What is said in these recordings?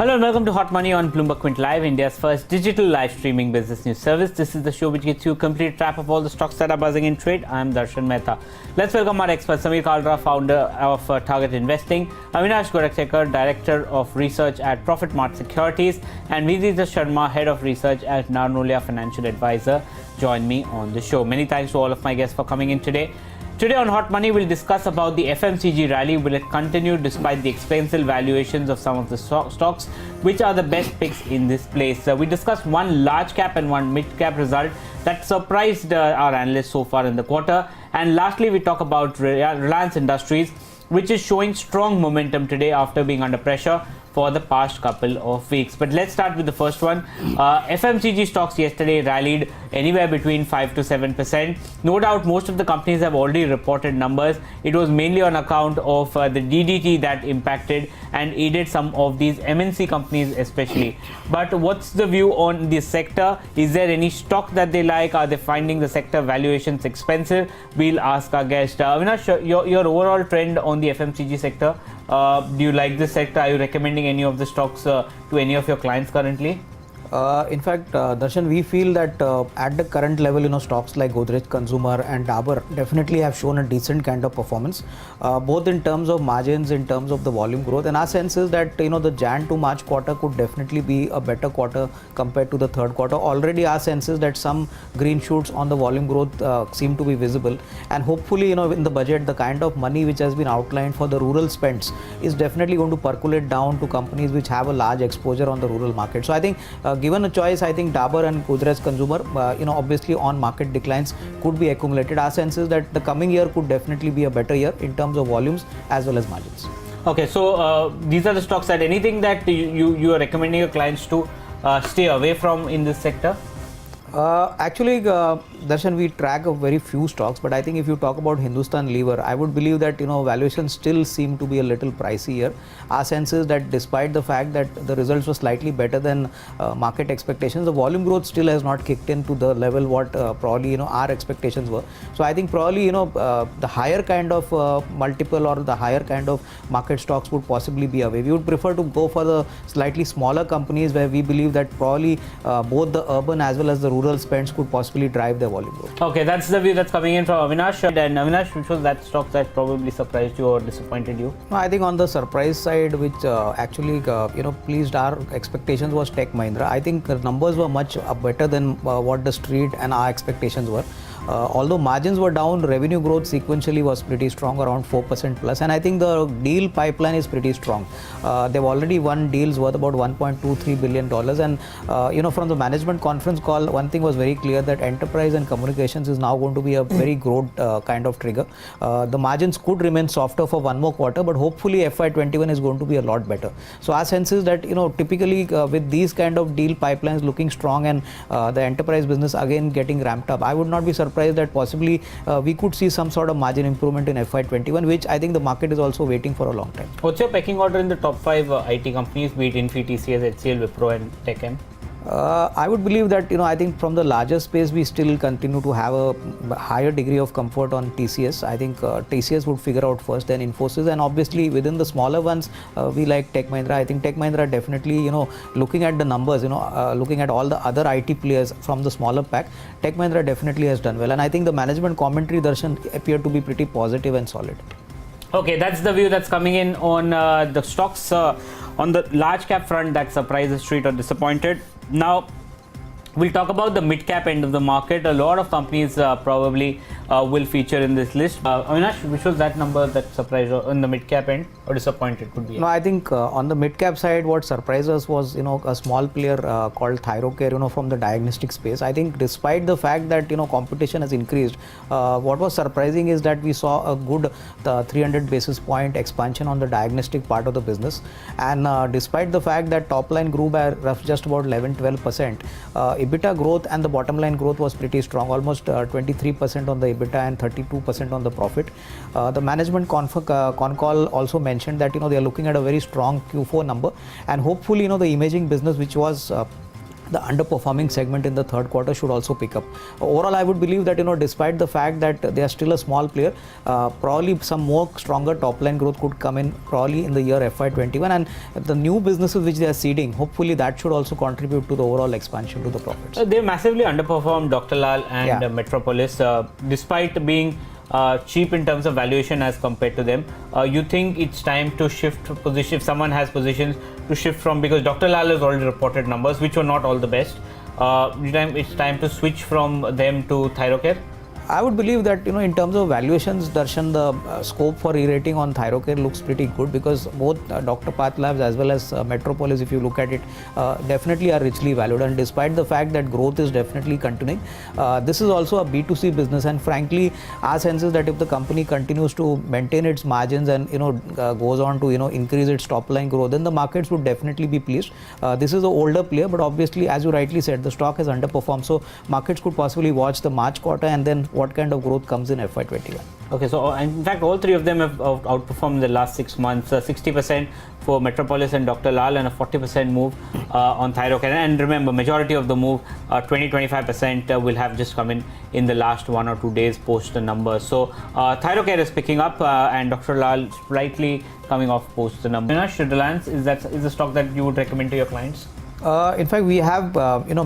Hello and welcome to Hot Money on BloombergQuint Live, India's first digital live streaming business news service. This is the show which gets you a complete wrap of all the stocks that are buzzing in trade. I am Darshan Mehta. Let's welcome our expert, Samir Kalra, founder of Target Investing, Avinash Gorakshakar, Director of Research at Profitmart Securities, and Vidita Sharma, Head of Research at Narnolia Financial Advisor, join me on the show. Many thanks to all of my guests for coming in today. Today on Hot Money, we'll discuss about the FMCG rally. Will it continue despite the expensive valuations of some of the stocks? Which are the best picks in this place? We discussed one large cap and one mid cap result that surprised our analysts so far in the quarter. And lastly, we talk about Reliance Industries, which is showing strong momentum today after being under pressure for the past couple of weeks. But let's start with the first one. FMCG stocks yesterday rallied anywhere between 5 to 7%. No doubt most of the companies have already reported numbers. It was mainly on account of the DDT that impacted and aided some of these MNC companies especially. But what's the view on this sector? Is there any stock that they like? Are they finding the sector valuations expensive? We'll ask our guest. Avinash, your overall trend on the FMCG sector, do you like this sector? Are you recommending any of the stocks to any of your clients currently? In fact, Darshan, we feel that at the current level, stocks like Godrej Consumer and Dabur definitely have shown a decent kind of performance, both in terms of margins, in terms of the volume growth. And our sense is that, the Jan to March quarter could definitely be a better quarter compared to the third quarter. Already our sense is that some green shoots on the volume growth seem to be visible. And hopefully, in the budget, the kind of money which has been outlined for the rural spends is definitely going to percolate down to companies which have a large exposure on the rural market. So I think given a choice, I think Dabur and Godrej Consumer, obviously on market declines could be accumulated. Our sense is that the coming year could definitely be a better year in terms of volumes as well as margins. Okay, so these are the stocks that anything that you are recommending your clients to stay away from in this sector? Actually, Darshan, we track a very few stocks, but I think if you talk about Hindustan Lever, I would believe that valuations still seem to be a little pricey here. Our sense is that despite the fact that the results were slightly better than market expectations, the volume growth still has not kicked in to the level what probably our expectations were. So I think probably the higher kind of multiple or the higher kind of market stocks would possibly be away. We would prefer to go for the slightly smaller companies where we believe that probably both the urban as well as the rural spends could possibly drive their volume growth. Okay, that's the view that's coming in from Avinash. And Avinash, which was that stock that probably surprised you or disappointed you? No, I think on the surprise side, which actually pleased our expectations, was Tech Mahindra. I think the numbers were much better than what the street and our expectations were. Although margins were down, revenue growth sequentially was pretty strong, around 4% plus, and I think the deal pipeline is pretty strong. They've already won deals worth about $1.23 billion, and from the management conference call, one thing was very clear, that enterprise and communications is now going to be a very growth kind of trigger. The margins could remain softer for one more quarter, but hopefully FY21 is going to be a lot better. So our sense is that typically with these kind of deal pipelines looking strong and the enterprise business again getting ramped up, I would not be surprised that possibly we could see some sort of margin improvement in FY21, which I think the market is also waiting for a long time. What's your pecking order in the top 5 IT companies, be it Infy, TCS, HCL, Wipro and TechM? I would believe that I think from the larger space we still continue to have a higher degree of comfort on TCS. I think TCS would figure out first, then Infosys, and obviously within the smaller ones we like Tech Mahindra. I think Tech Mahindra definitely looking at the numbers, looking at all the other IT players from the smaller pack, Tech Mahindra definitely has done well, and I think the management commentary, Darshan, appeared to be pretty positive and solid. Okay, that's the view that's coming in on the stocks on the large cap front that surprised the street or disappointed. Now, we'll talk about the mid-cap end of the market. A lot of companies probably will feature in this list. Avinash, which was that number that surprised you on the mid-cap end or disappointed could be? No, I think on the mid-cap side, what surprised us was, a small player called Thyrocare, from the diagnostic space. I think despite the fact that, competition has increased, what was surprising is that we saw a good 300 basis point expansion on the diagnostic part of the business. And despite the fact that top line grew by just about 11-12%, EBITDA growth and the bottom line growth was pretty strong, almost 23% on the EBITDA and 32% on the profit. The management con call also mentioned that they are looking at a very strong Q4 number, and hopefully the imaging business, which was the underperforming segment in the third quarter should also pick up. Overall, I would believe that despite the fact that they are still a small player, probably some more stronger top line growth could come in probably in the year FY21, and the new businesses which they are seeding, hopefully that should also contribute to the overall expansion to the profits. They massively underperformed Dr. Lal and Metropolis, despite being cheap in terms of valuation as compared to them. You think it's time to shift position, if someone has positions, to shift from, because Dr. Lal has already reported numbers which were not all the best. It's time to switch from them to Thyrocare? I would believe that in terms of valuations, Darshan, the scope for re-rating on Thyrocare looks pretty good, because both Dr. Path Labs as well as Metropolis, if you look at it, definitely are richly valued. And despite the fact that growth is definitely continuing, this is also a B2C business, and frankly, our sense is that if the company continues to maintain its margins and goes on to increase its top line growth, then the markets would definitely be pleased. This is an older player, but obviously, as you rightly said, the stock has underperformed, so markets could possibly watch the March quarter and then what kind of growth comes in FY21. Okay, so in fact, all three of them have outperformed in the last 6 months. 60% for Metropolis and Dr. Lal, and a 40% move on Thyrocare. And remember, majority of the move, 20-25%, will have just come in the last 1 or 2 days post the numbers. So Thyrocare is picking up, and Dr. Lal slightly coming off post the numbers. Avinash, Reliance, is the stock that you would recommend to your clients? In fact, we have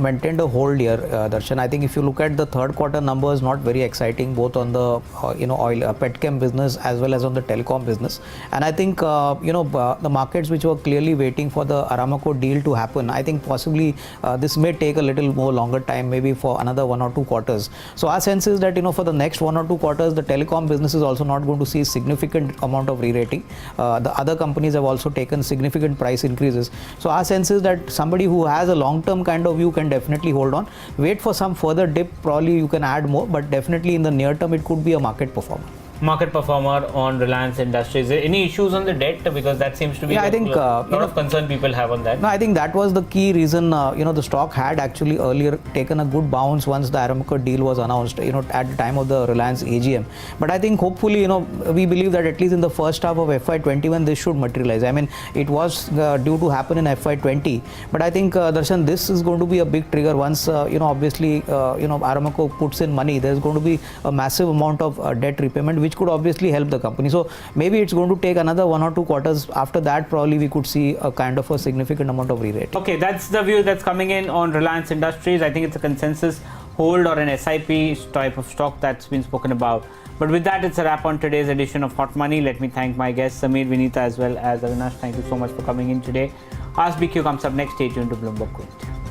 maintained a hold here, Darshan. I think if you look at the third quarter numbers, not very exciting, both on the oil petchem business as well as on the telecom business. And I think the markets which were clearly waiting for the Aramco deal to happen, I think possibly this may take a little more longer time, maybe for another 1 or 2 quarters. So our sense is that for the next 1 or 2 quarters, the telecom business is also not going to see significant amount of re-rating. The other companies have also taken significant price increases. So our sense is that somebody who has a long-term kind of view can definitely hold on. Wait for some further dip, probably you can add more, but definitely in the near term it could be a market performer. Market performer on Reliance Industries. Any issues on the debt? Because that seems to be I think a lot of concern people have on that. No, I think that was the key reason. The stock had actually earlier taken a good bounce once the Aramco deal was announced, at the time of the Reliance AGM. But I think hopefully, we believe that at least in the first half of FY21 this should materialize. I mean, it was due to happen in FY20, but I think Darshan, this is going to be a big trigger once obviously Aramco puts in money. There's going to be a massive amount of debt repayment, which could obviously help the company. So maybe it's going to take another 1 or 2 quarters. After that, probably we could see a kind of a significant amount of re-rating. Okay, that's the view that's coming in on Reliance Industries. I think it's a consensus hold or an SIP type of stock that's been spoken about. But with that, it's a wrap on today's edition of Hot Money. Let me thank my guests, Samir, Vinita, as well as Avinash. Thank you so much for coming in today. Ask BQ comes up next. Stay tuned to BloombergQuint.